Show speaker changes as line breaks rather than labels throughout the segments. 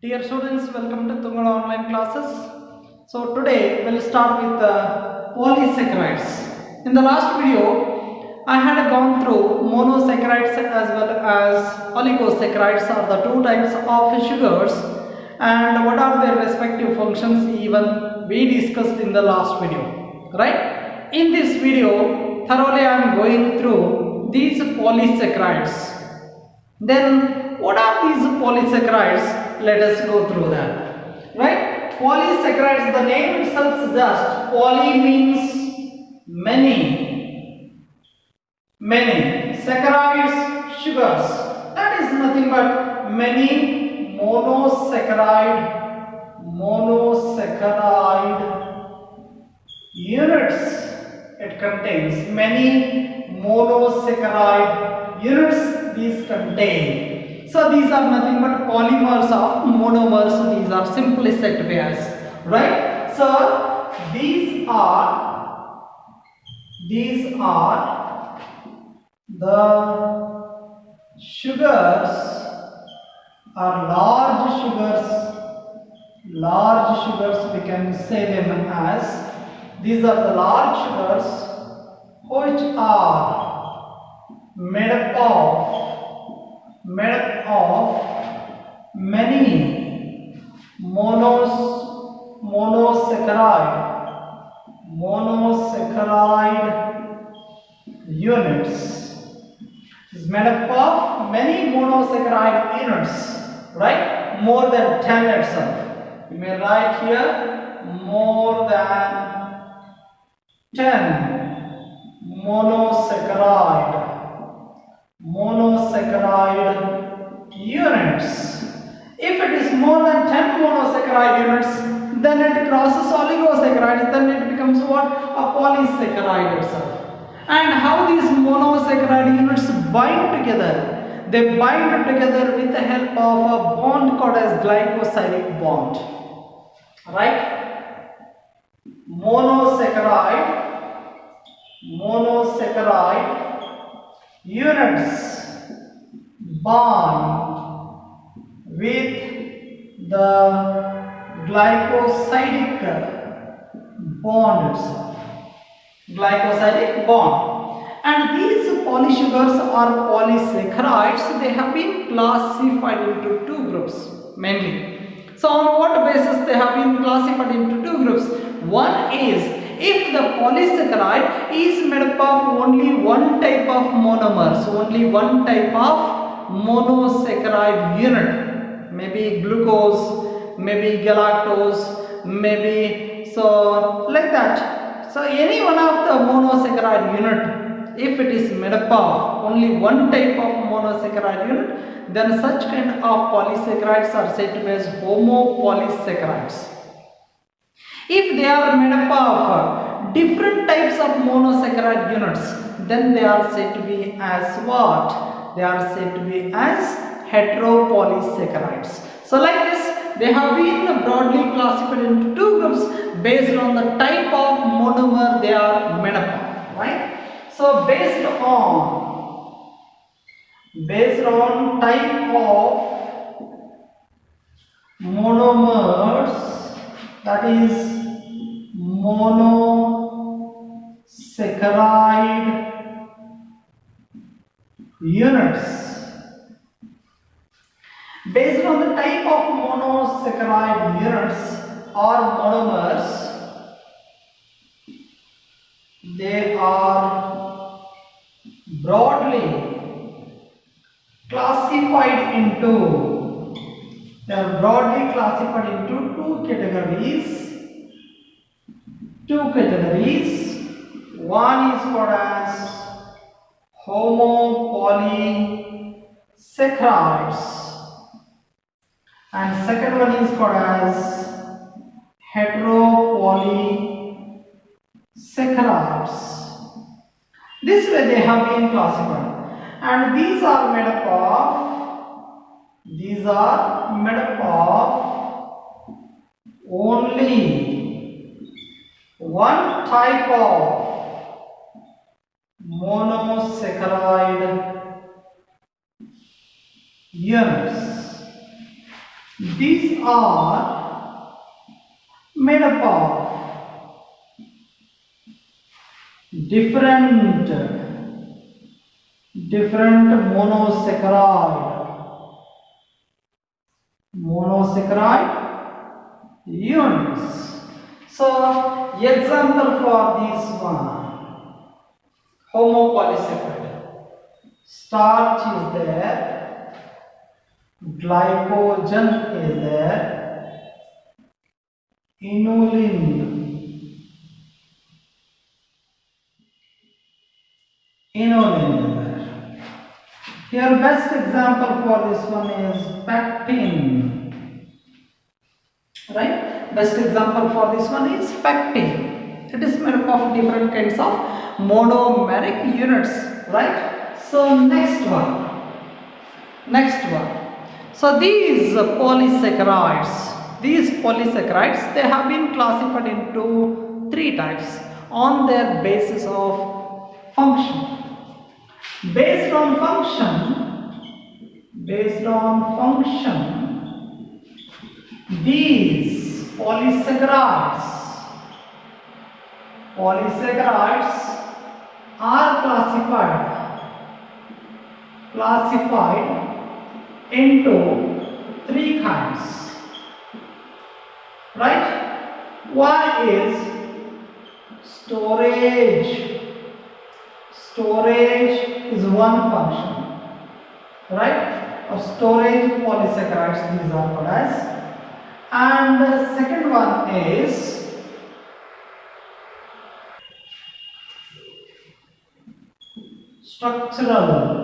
Dear students, welcome to Tungal online classes. So today we'll start with polysaccharides. In the last video, I had gone through monosaccharides as well as oligosaccharides are the two types of sugars and what are their respective functions even we discussed in the last video. Right? In this video, thoroughly I am going through these polysaccharides. Then what are these polysaccharides? Let us go through that. Right? Polysaccharides, the name itself suggests poly means many. Saccharides, sugars. That is nothing but many monosaccharide units. It contains many monosaccharide units. These contain. So these are nothing but polymers of monomers. These are simply said to be as, right? So these are the sugars are large sugars. We can say them as these are the large sugars which are made up of many monosaccharide units. Is made up of many monosaccharide units, right? More than 10 itself. You may write here more than 10 monosaccharide units. If it is more than 10 monosaccharide units, then it crosses oligosaccharides, then it becomes what? A polysaccharide itself. And how these monosaccharide units bind together? They bind together with the help of a bond called as glycosidic bond. Right? Monosaccharide units bond with the glycosidic bond itself. Glycosidic bond. And these polysugars or polysaccharides, they have been classified into two groups mainly. So on what basis they have been classified into two groups? One is if the polysaccharide is made up of only one type of monomers, only one type of monosaccharide unit, maybe glucose, maybe galactose, maybe so like that. So any one of the monosaccharide unit, if it is made up of only one type of monosaccharide unit, then such kind of polysaccharides are said to be as homopolysaccharides. If they are made up of different types of monosaccharide units, then they are said to be as what? They are said to be as heteropolysaccharides. So like this, they have been broadly classified into two groups based on the type of monomer they are made up of, right? So based on type of monomers, that is monosaccharide units. Based on the type of monosaccharide units or monomers, they are broadly classified into two categories. One is called as homopolysaccharides and second one is called as heteropolysaccharides. This way they have been classified, and these are made up of only one type of monosaccharide units. These are made up of different monosaccharide units. So example for this one, homopolysaccharide. Starch is there, glycogen is there, inulin is there. Here best example for this one is pectin. Right? Best example for this one is pectin. It is made up of different kinds of monomeric units. Right? So next one. So these polysaccharides, they have been classified into three types on their basis of function. Based on function, these polysaccharides are classified into three kinds. Right? One is storage. Storage is one function. Right? Or storage polysaccharides, these are called as. And the second one is structural.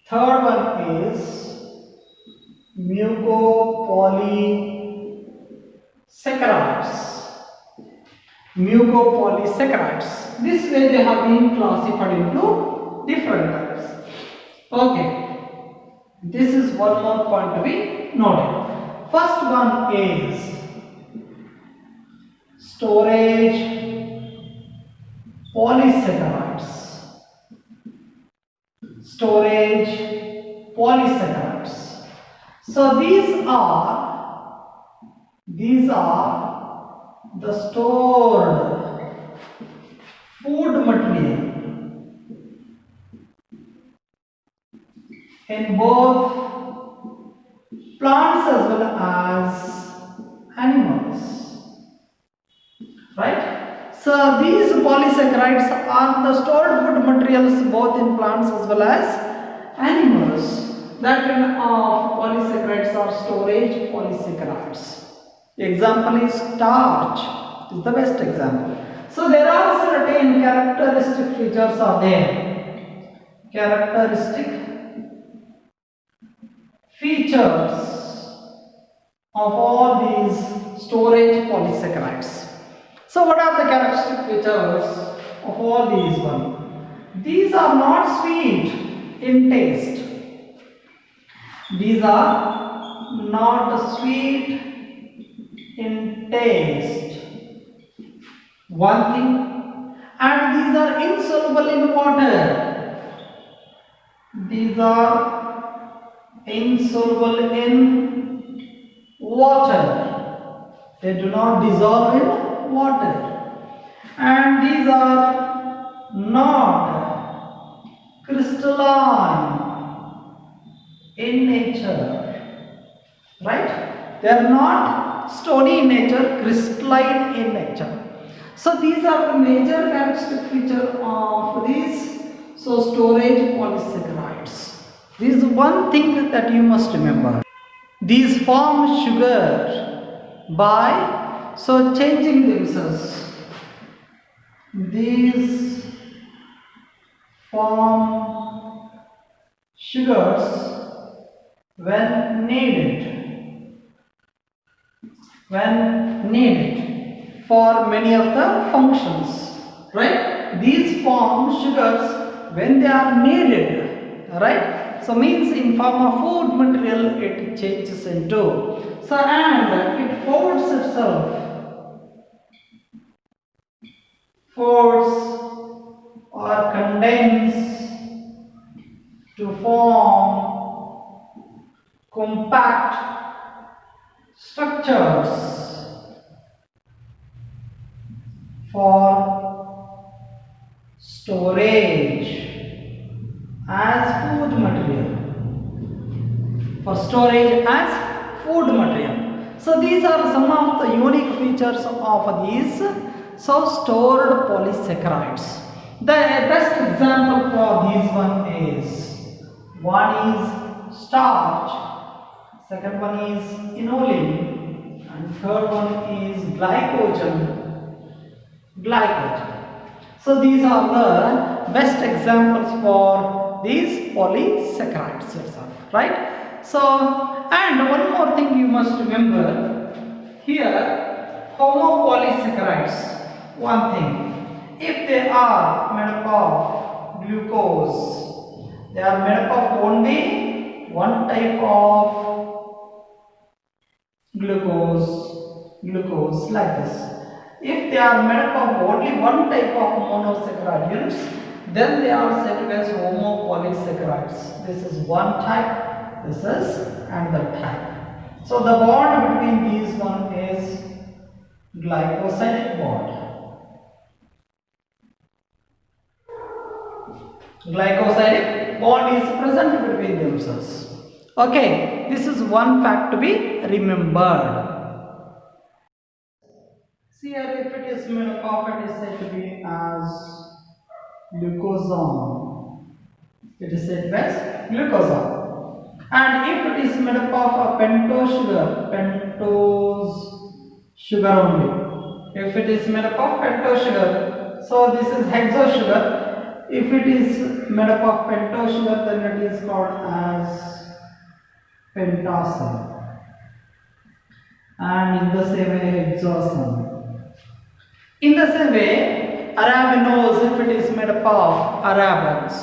Third one is mucopolysaccharides. This way they have been classified into different types. Okay, this is one more point to be noted. First one is storage polysaccharides. So these are the stored food material in both plants as well as animals. Right? So these polysaccharides are the stored food materials both in plants as well as animals. That kind of polysaccharides are storage polysaccharides. Example is starch is the best example. So there are certain characteristic features are there. Characteristic features of all these storage polysaccharides. So what are the characteristic features of all these one? These are not sweet in taste. These are not sweet in taste. One thing. And these are insoluble in water. These are insoluble in water. They do not dissolve in water. And these are not crystalline in nature. Right? They are not stony in nature, crystalline in nature. So these are the major characteristic feature of these storage polysaccharides. This is one thing that you must remember. These form sugar by changing themselves. These form sugars when needed for many of the functions, right? These form sugars when they are needed, right? So means in form of food material it changes into. So and it folds itself, or condense to form compact structures for storage as food material. For storage as food material. So these are some of the unique features of these stored polysaccharides. The best example for these one is starch, second one is inulin, and third one is glycogen. So these are the best examples for these polysaccharides itself, right? So, and one more thing you must remember here, homopolysaccharides. One thing, if they are made up of glucose, they are made up of only one type of glucose like this. If they are made up of only one type of monosaccharide units, then they are said as homopolysaccharides. This is one type, this is another type. So the bond between these one is glycosidic bond. Glycosidic bond is present between themselves. Okay, this is one fact to be remembered. See here, if it is made up of, it is said to be as glucosan. It is said as glucosan. And if it is made up of a pentose sugar only. If it is made up of pentose sugar, so this is hexose sugar. If it is made up of pentose sugar, then it is called as pentasane. And in the same way, hexosane. In the same way, arabinose, if it is made up of arabins,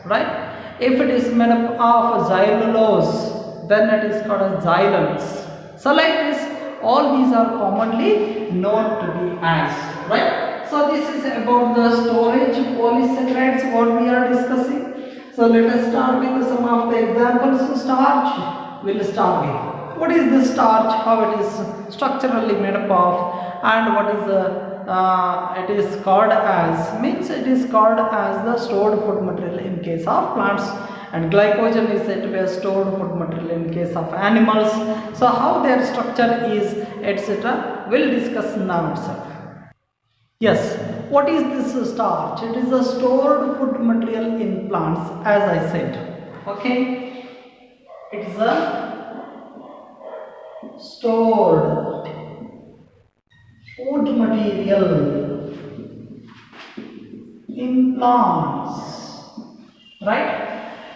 right? If it is made up of xylulose, then it is called as xylans. So like this, all these are commonly known to be as, right? So this is about the storage polysaccharides what we are discussing. So let us start with some of the examples. Starch, we'll start with. What is the starch? How it is structurally made up of, and what is the it is called as, means it is called as the stored food material in case of plants, and glycogen is said to be a stored food material in case of animals. So how their structure is, etc., we'll discuss now itself. Yes, what is this starch? It is a stored food material in plants, as I said. Okay, it is a stored food material in plants, right?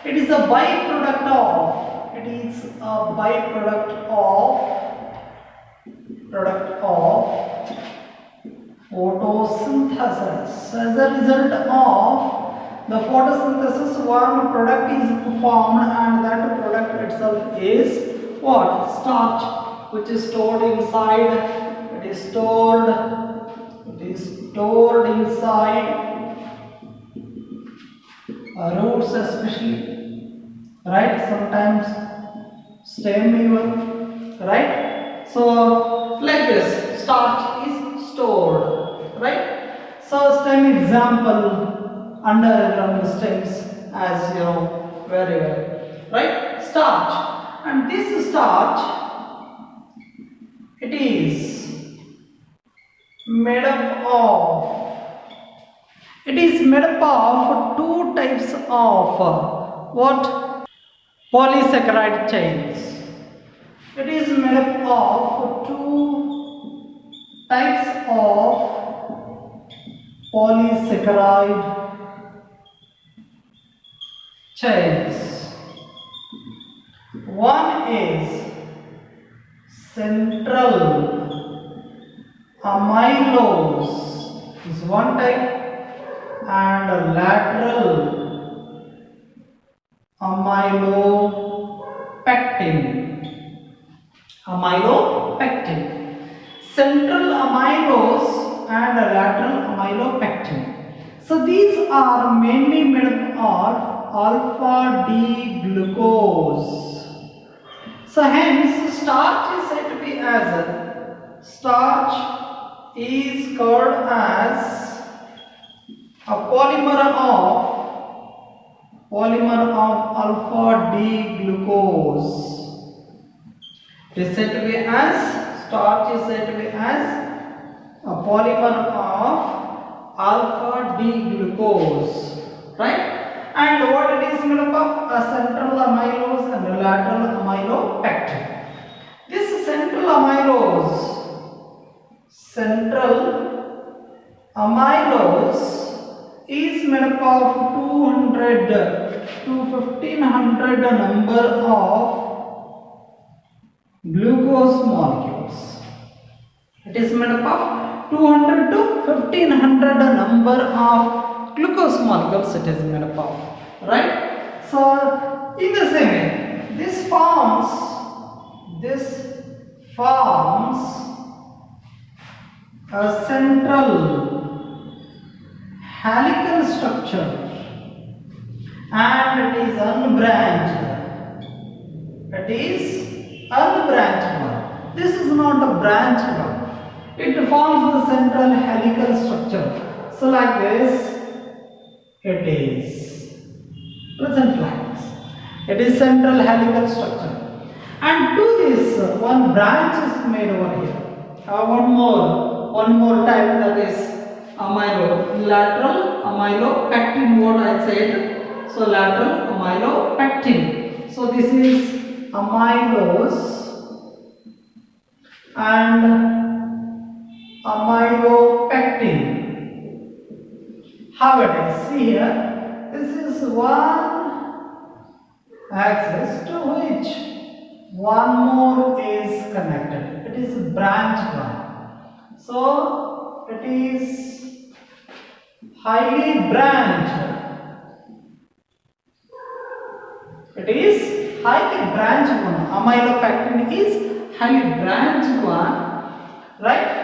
It is a byproduct of photosynthesis. As a result of the photosynthesis, one product is formed, and that product itself is what? Starch, which is stored inside. It is stored inside roots, especially, right? Sometimes stem even, right? So like this, starch is stored, right? So stem example, underground stems, as you know very well, right? Starch, and this starch, it is made up of two types of what? Polysaccharide chains. It is made up of two types of polysaccharide chains. One is central amylose is one type, and lateral amylopectin. Central amylose and lateral amylopectin. So these are mainly made up of alpha D glucose. So hence starch is said to be as starch is called as a polymer of alpha D glucose. It is said to be as starch is said to be as a polymer of alpha D glucose, right? And what it is made up of? A central amylose and a lateral amylopectin. This central amylose is made up of 200 to 1500 number of glucose molecules. It is made up of 200 to 1500 number of glucose molecules it is made up of, right? So in the same way, this forms a central helical structure and it is unbranched. It is unbranched one. This is not a branched one. It forms the central helical structure. So like this, it is present like this. It is central helical structure. And to this, one branch is made over here. One more type, that is lateral amylopectin. What I said. So lateral amylopectin. So this is amylose and amylopectin. How it is? See here, this is one axis to which one more is connected. It is a branched one. So it is highly branched. It is highly branched one. Amylopectin is highly branched one, right?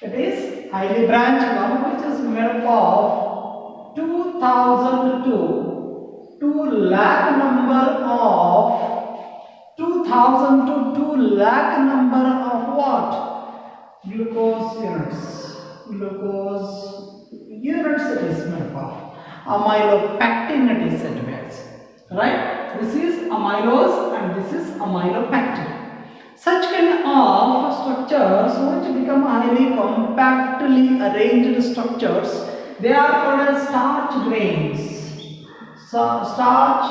It is highly branched one which is made up of 2000 to 2 lakh number of 2000 to 2 lakh number of what? Glucose units. Glucose units it is made up of. Amylopectin it is said to be as, right? This is amylose and this is amylopectin. Such kind of structures which become highly compactly arranged structures, they are called as starch grains. So starch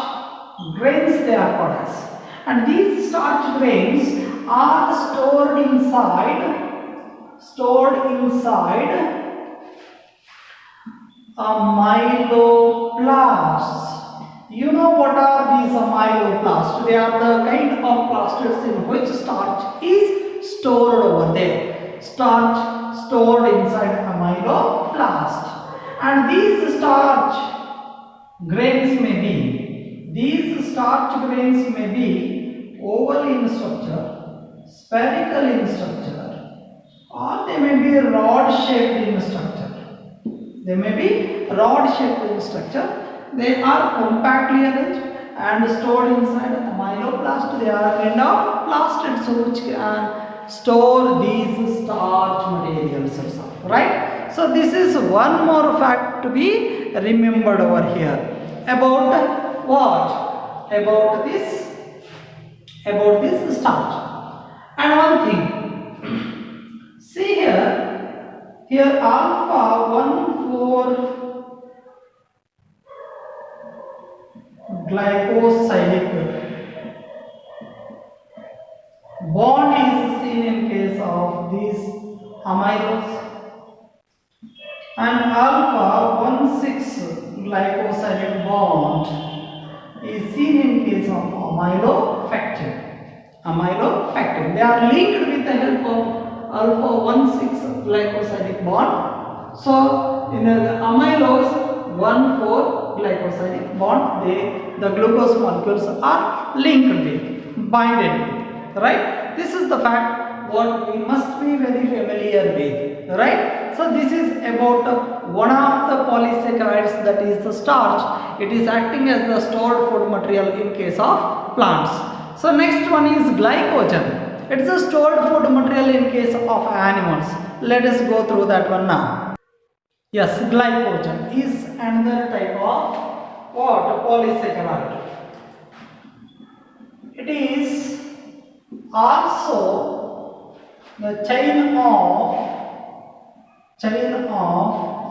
grains they are called as. And these starch grains are stored inside amyloplasts. You know what are these amyloplasts? They are the kind of plastids in which starch is stored over there. Starch stored inside amyloplast. And these starch grains may be oval in structure, spherical in structure, or they may be rod shaped in structure. They are compactly arranged and stored inside amyloplast. They are kind of plastids which can store these starch materials also, right? So this is one more fact to be remembered over here about what? About this starch. And one thing, see here alpha 1,4-glycosidic bond is seen in case of these amylose, and alpha 1,6-glycosidic bond is seen in case of amylopectin. They are linked with the help of alpha 1,6-glycosidic bond. So in the amylose 1,4-glycosidic bond, the glucose molecules are linked with, binded with, right? This is the fact what we must be very familiar with, right? So this is about one of the polysaccharides, that is the starch. It is acting as the stored food material in case of plants. So next one is glycogen. It is a stored food material in case of animals. Let us go through that one now. Yes, glycogen is another type of what? Polysaccharide. It is also the chain of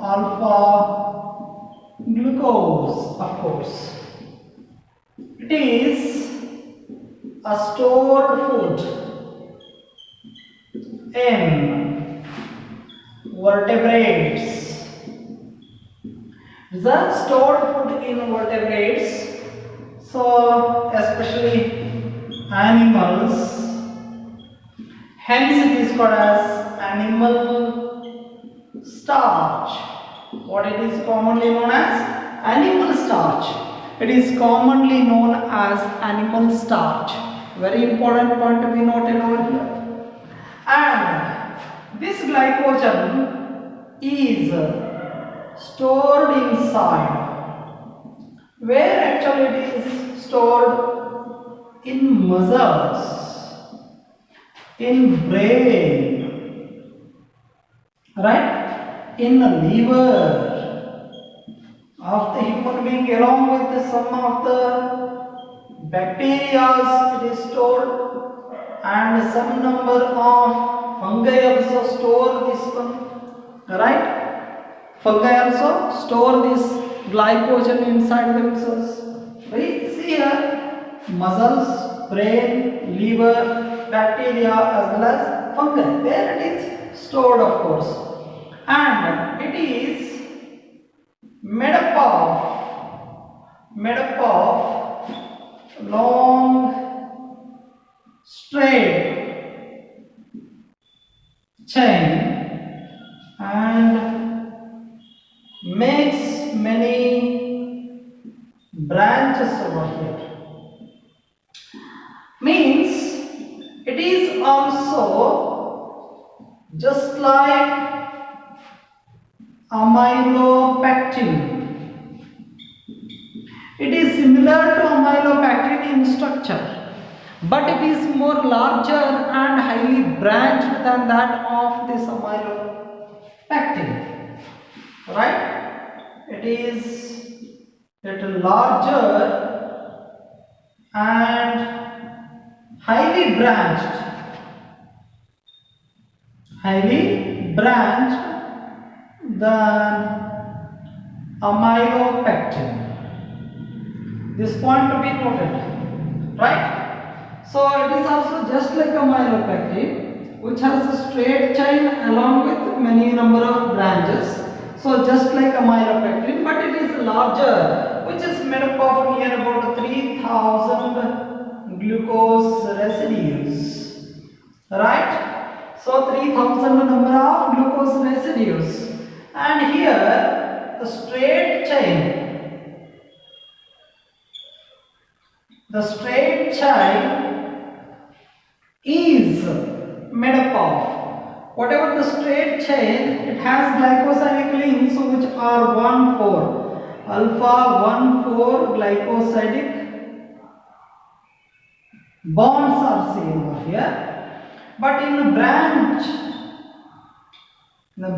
alpha glucose, of course. It is a stored food in vertebrates. The stored food in vertebrates, so especially animals, hence it is called as animal starch. What it is commonly known as? Animal starch. It is commonly known as animal starch. Very important point to be noted over here. And this glycogen is stored inside. Where actually it is stored? In muscles, in brain, right? In the liver of the human being, along with some of the bacteria it is stored, and some number of fungi also store this one, right? Fungi also store this glycogen inside themselves. Right? See here, muscles, brain, liver, bacteria as well as fungi. There it is stored, of course, and it is made up of long, straight chain and makes many branches over here. Means it is also just like amylopectin. It is similar to amylopectin in structure, but it is more larger and highly branched than that of this amylopectin. Right? It is little larger and highly branched than amylopectin. This point to be noted, right? So it is also just like amylopectin, which has a straight chain along with many number of branches. So just like amylopectin, but it is larger, which is made up of near about 3000 glucose residues, right? So 3000 number of glucose residues, and here the straight chain is made up of whatever the straight chain, it has glycosidic links which are 1,4 alpha 1,4 glycosidic bonds are seen over here, but in the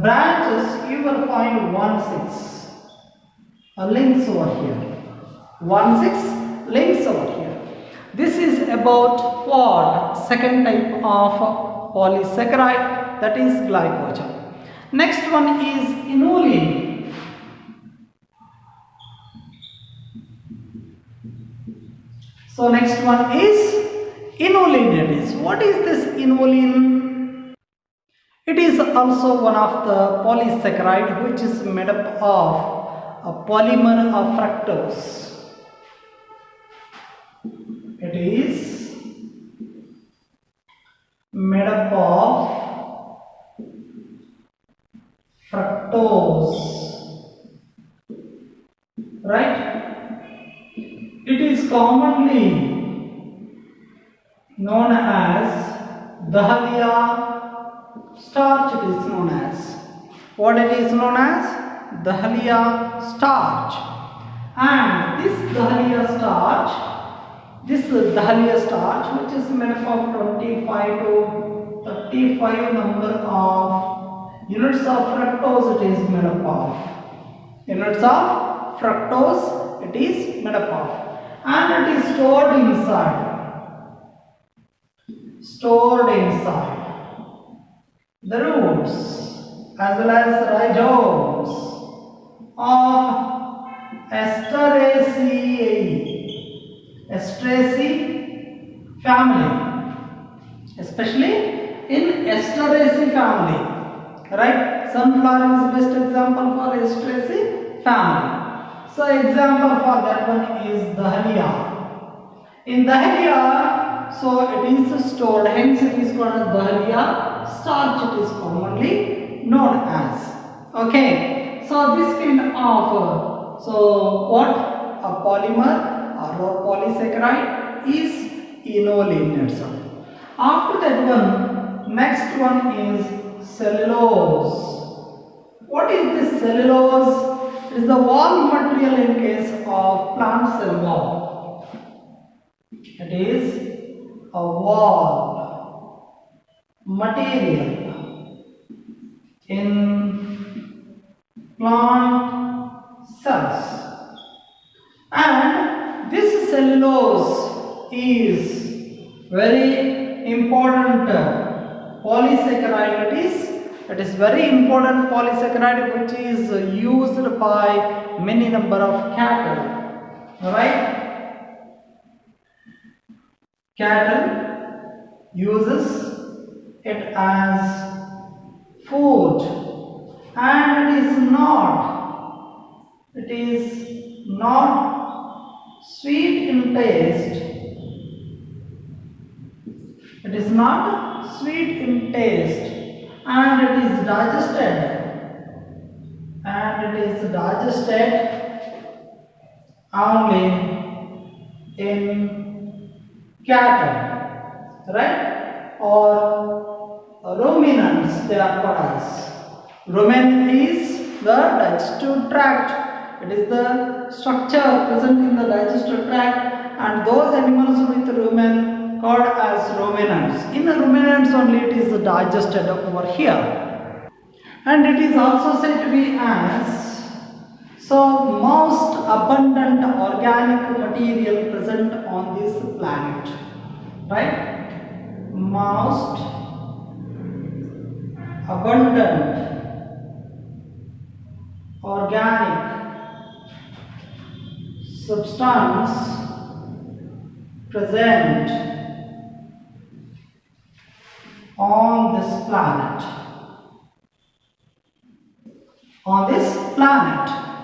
branches you will find 1,6 links over here. 1,6 links over here. This is about what? Second type of polysaccharide, that is glycogen. Next one is inulin. So next one is inulin. What is this inulin? It is also one of the polysaccharide which is made up of a polymer of fructose. It is made up of fructose, right? It is commonly known as Dahlia starch. It is known as what? It is known as Dahlia starch, and this Dahlia starch this Dahlia starch, which is made up of 25 to 35 number of units of fructose, it is made up of. Units of fructose it is made up of, and it is stored inside the roots as well as rhizomes of Asteraceae family, especially in Asteraceae family, right? Sunflower is best example for Asteraceae family. So example for that one is Dahlia. In Dahlia, so it is stored, hence it is called as Dahlia starch, it is commonly known as. Okay, so this kind of so what a polymer or a polysaccharide is inulin itself. After that one, next one is cellulose. What is this cellulose? It is the wall material in case of plant cell wall. It is a wall material in plant cells, and this cellulose is very important polysaccharide. It is very important polysaccharide which is used by many number of cattle, right? Cattle uses it as food, and it is not sweet in taste. It is not sweet in taste, and it is digested only in cattle, right? Or ruminants, they are called as. Rumen is the digestive tract. It is the structure present in the digestive tract, and those animals with rumen called as ruminants. In the ruminants only it is digested over here, and it is also said to be as so most abundant organic material present on this planet, right? Most abundant organic substance present on this planet.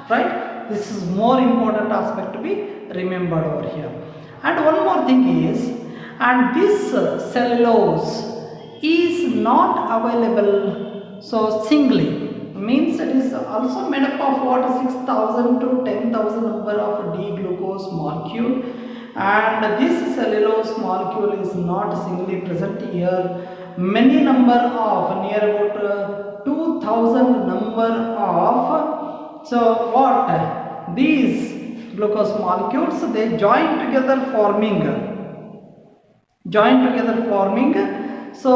Right? This is more important aspect to be remembered over here. And one more thing is, and this cellulose is not available so singly, means it is also made up of what 6,000 to 10,000 number of D-glucose molecule, and this cellulose molecule is not singly present here. Many number of near about 2,000 number of so what these glucose molecules they join together forming so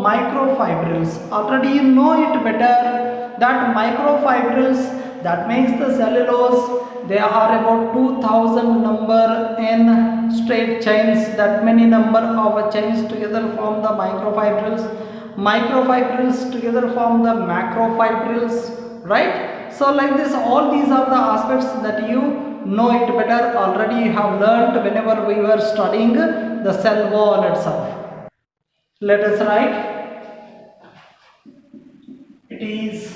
microfibrils. Already you know it better that microfibrils, that makes the cellulose, they are about 2,000 number in straight chains. That many number of chains together form the microfibrils. Microfibrils together form the macrofibrils, right? So like this, all these are the aspects that you know it better. Already you have learnt whenever we were studying the cell wall itself. Let us write. It is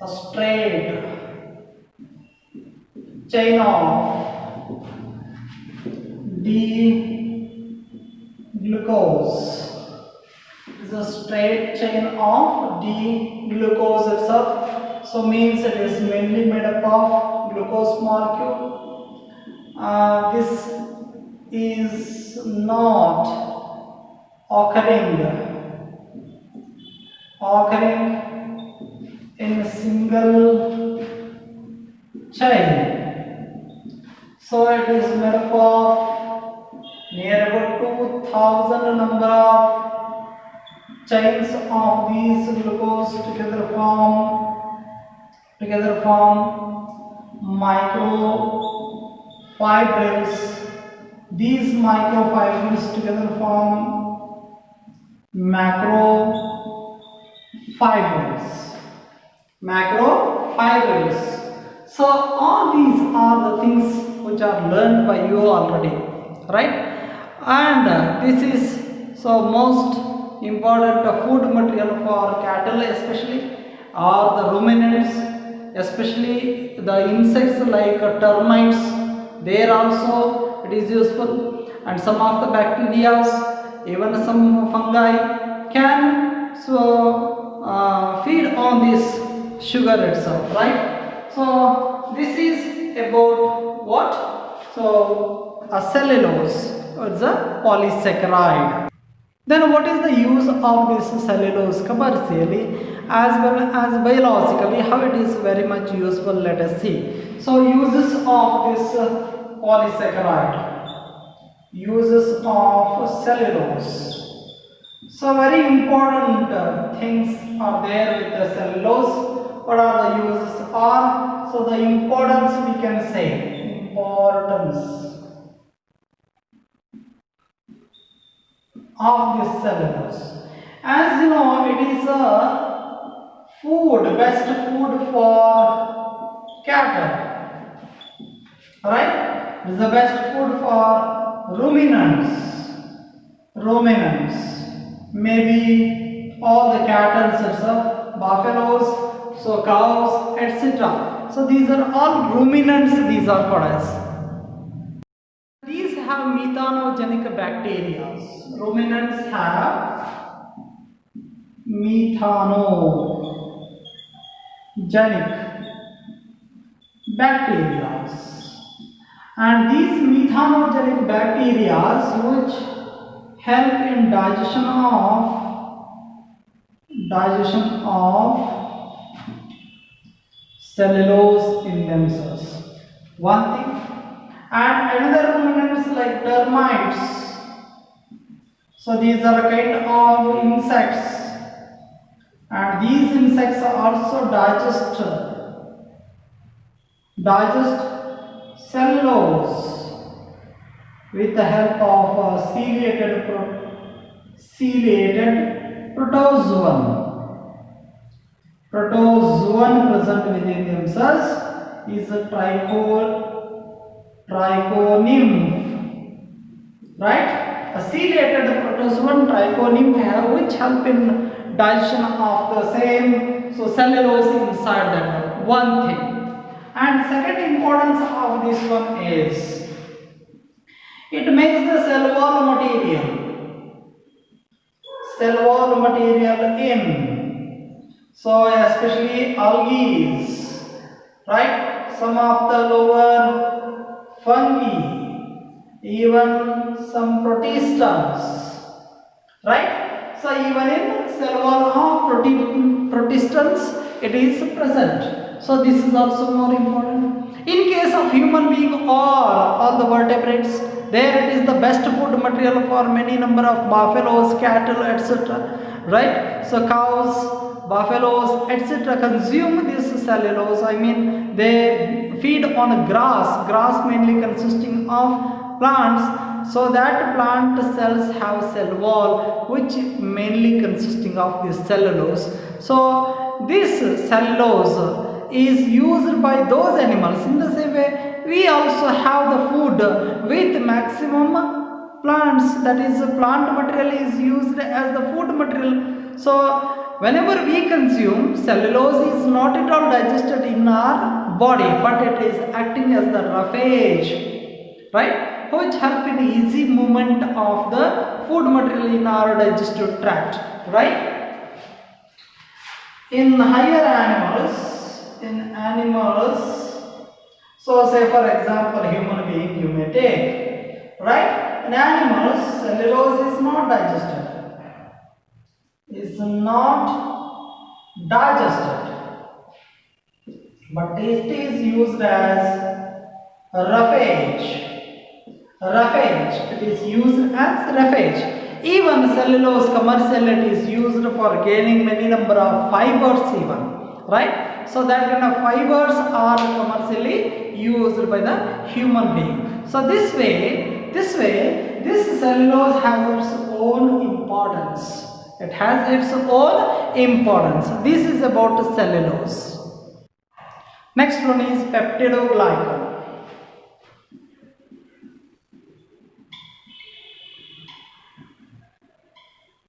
a straight chain of D-glucose. It is a straight chain of D-glucose itself. So means it is mainly made up of glucose molecule. This is not occurring in a single chain. So it is made up of near about 2000 number of chains of these glucose together form microfibrils. These microfibrils together form macrofibrils. So all these are the things which are learned by you already, right? And this is so most important food material for cattle, especially, or the ruminants, especially the insects like termites. There also it is useful, and some of the bacteria, even some fungi can feed on this sugar itself, right? So this is about what? So a cellulose, it's a polysaccharide. Then what is the use of this cellulose commercially as well as biologically? How it is very much useful, let us see. So uses of this polysaccharide, uses of cellulose. So very important things are there with the cellulose. What are the uses are? So the importance, we can say importance of this cellulose. As you know, it is a food, best food for cattle, right? It is the best food for ruminants, maybe all the cattle itself, buffaloes, so cows, etc. So these are all ruminants, these are called as. These have methanogenic bacteria. Ruminants have methanogenic bacteria, and these methanogenic bacteria which help in digestion of cellulose in themselves. One thing. And another ruminants like termites. So these are a kind of insects, and these insects also digest cellulose with the help of ciliated protozoan. Protozoan present within themselves is a trichonymph, right? A ciliated protozoan, trichonymph, which help in digestion of the same cellulose inside that one thing. And second importance of this one is it makes the cell wall material in, so especially algae, right? Some of the lower fungi, even some protists, right? So even in cell wall of protists it is present. So this is also more important. In case of human being or all the vertebrates, there it is the best food material for many number of buffaloes, cattle, etc. Right? So cows, buffaloes, etc. consume this cellulose. I mean, they feed on grass mainly consisting of plants. So that plant cells have cell wall which mainly consisting of this cellulose. So this cellulose is used by those animals. In the same way, we also have the food with maximum plants, that is plant material is used as the food material. So whenever we consume, cellulose is not at all digested in our body, but it is acting as the roughage, right, which help in easy movement of the food material in our digestive tract, right? In higher animals, so say for example human being you may take, right? In animals, cellulose is not digested, but it is used as a roughage, roughage. It is used as roughage. Even cellulose commercially it is used for gaining many number of fibers even, right? So that kind of fibers are commercially used by the human being. So this way this cellulose has its own importance. It has its own importance. This is about cellulose. Next one is peptidoglycan.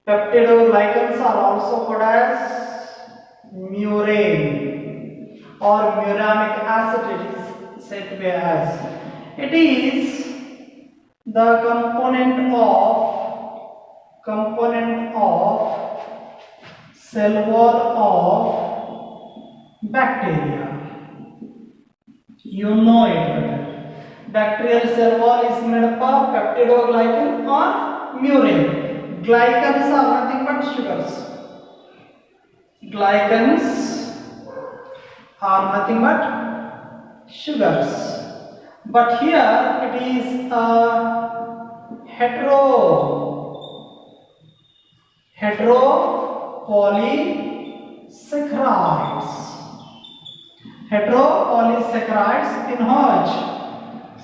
Peptidoglycans are also called as murine or muramic acid. It is said to be as. It is the component of cell wall of bacteria. You know it better. Bacterial cell wall is made up of peptidoglycan or murine. Glycans are nothing but sugars. Glycans are nothing but sugars. But here it is a heteropolysaccharides. Heteropolysaccharides in which,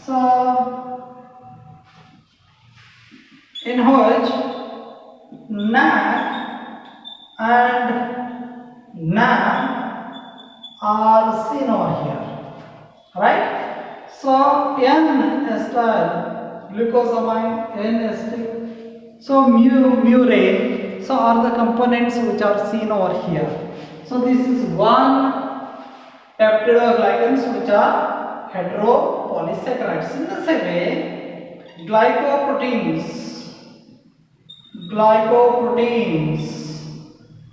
so in which NAC and NAM are seen over here, right? So N-acetyl glucosamine, N-acetyl, so murine, so are the components which are seen over here. So this is one peptidoglycans which are heteropolysaccharides. In the same way, glycoproteins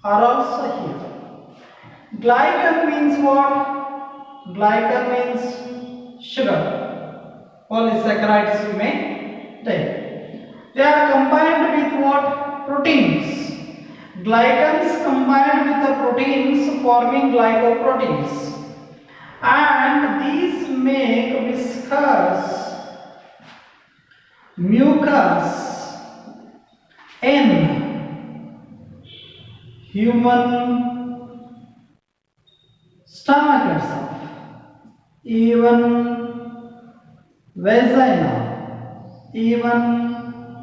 are also here. Glycan means what? Glycan means sugar. Polysaccharides you may take. They are combined with what? Proteins. Glycans combined with the proteins forming glycoproteins. And these make viscous mucus in human stomach itself, even vagina, even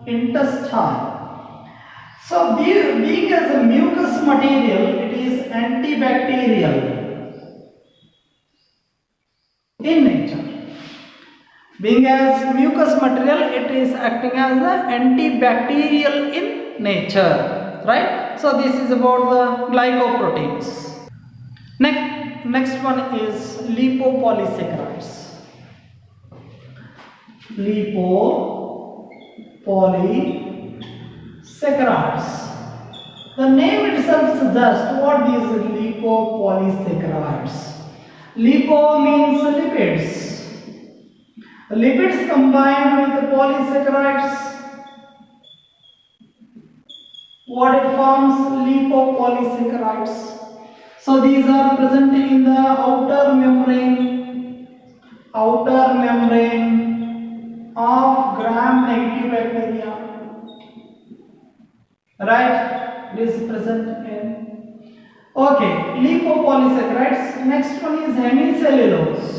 intestine. So being as a mucus material, it is antibacterial in nature. Being as mucous material, it is acting as an antibacterial in nature, right? So this is about the glycoproteins. Next one is lipopolysaccharides. Lipopolysaccharides. The name itself suggests what these lipopolysaccharides. Lipo means lipids. Lipids combined with the polysaccharides, what it forms? Lipopolysaccharides. So these are present in the outer membrane of gram-negative bacteria. Right? It is present in. Okay, lipopolysaccharides. Next one is hemicellulose.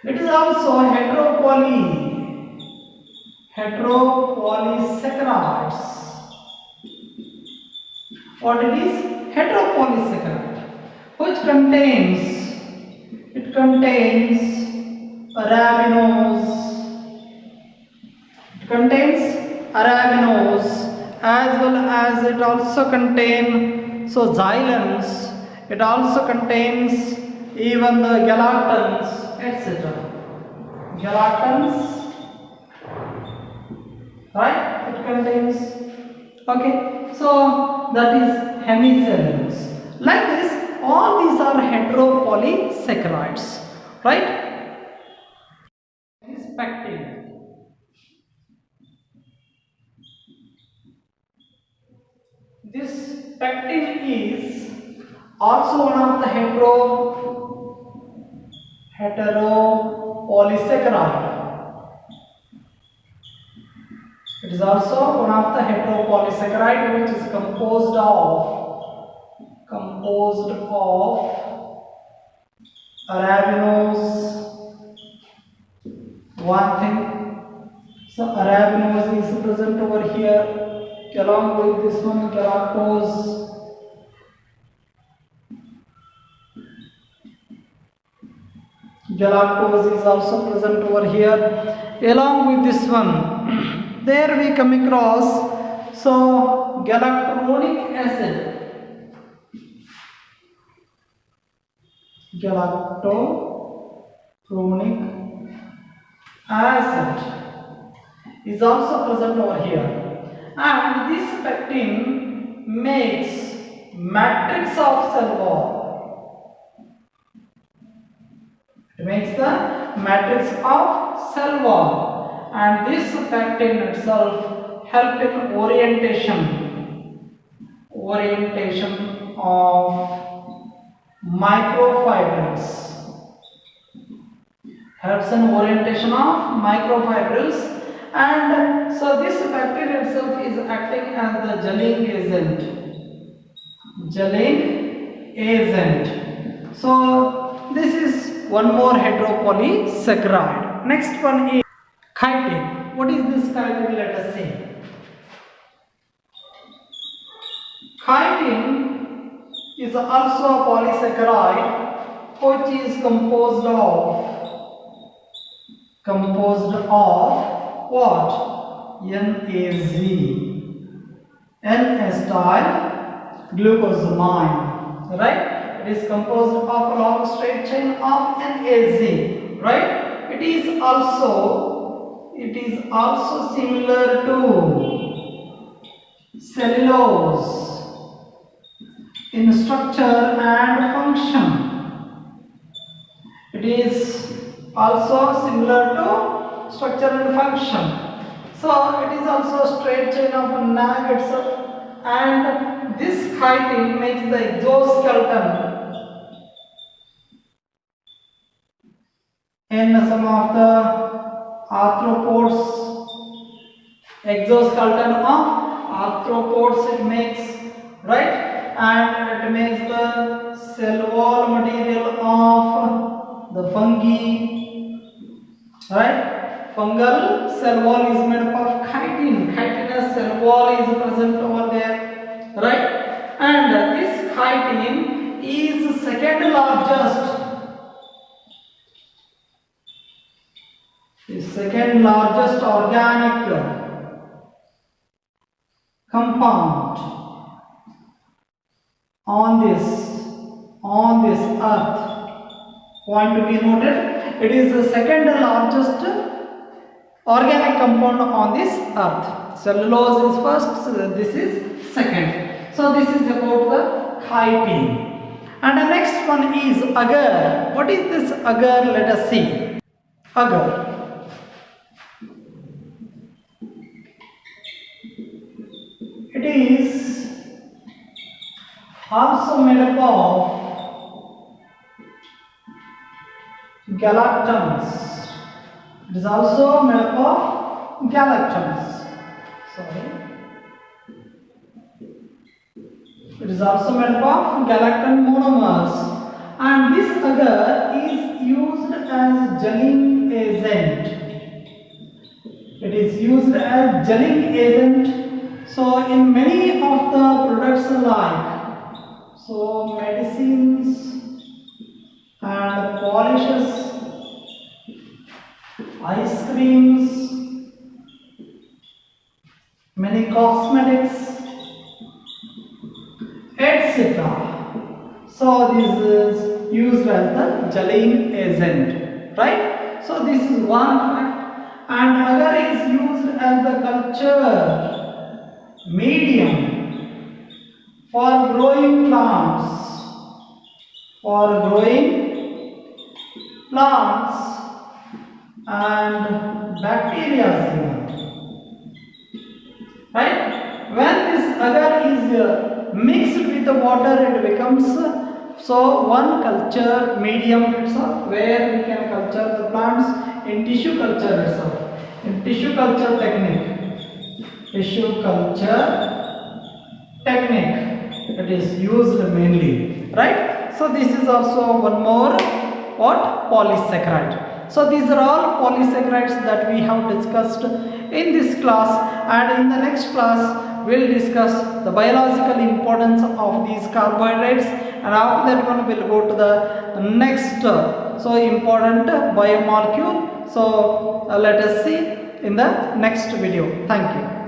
It is also heteropolysaccharides. What it is? Heteropolysaccharide, which contains arabinose, as well as it also contains xylans. It also contains even the galactans, etc. Galactans, right? It contains. Okay, so that is hemicellulose. Like this, all these are heteropolysaccharides, right? Pectin. This pectin is also one of the heteropolysaccharide. It is also one of the heteropolysaccharide which is composed of arabinose. One thing, so arabinose is present over here along with this one galactose. Galactose is also present over here along with this one. There we come across so galactonic acid. Galactonic acid is also present over here, and this pectin makes matrix of cell wall. It makes the matrix of cell wall, and this pectin itself help in orientation of microfibrils. Helps in orientation of microfibrils, and so this pectin itself is acting as the gelling agent. So this is one more heteropolysaccharide. Next one is chitin. What is this chitin? Let us see. Chitin is also a polysaccharide which is composed of what? N-acetyl glucosamine, right? It is composed of a long straight chain of NAZ, right? It is also similar to cellulose in structure and function. It is also similar to structure and function. So it is also a straight chain of NAG itself, and this chitin makes the exoskeleton in some of the arthropods. Exoskeleton of arthropods it makes, right? And it makes the cell wall material of the fungi, right? Fungal cell wall is made up of chitin. Chitinous cell wall is present over there, right? And this chitin is second largest organic compound on this earth. Point to be noted, it is the second largest organic compound on this earth. Cellulose is first, this is second. So this is about the chitin. And the next one is agar. What is this agar? Let us see. Agar. It is also made up of galactons. It is also made up of galactons. It is also made up of galacton monomers, and this agar is used as gelling agent. It is used as gelling agent. So in many of the products like medicines and polishes, ice creams, many cosmetics, etc. So this is used as the gelling agent, right? So this is one fact. And agar is used as the culture medium for growing plants, and bacteria, right? When this agar is mixed with the water, it becomes so one culture medium itself, where we can culture the plants in tissue culture itself, in tissue culture technique. tissue culture technique it is used mainly, right? So this is also one more what polysaccharide. So these are all polysaccharides that we have discussed in this class, and in the next class we'll discuss the biological importance of these carbohydrates, and after that one we'll go to the next so important biomolecule. So let us see in the next video. Thank you.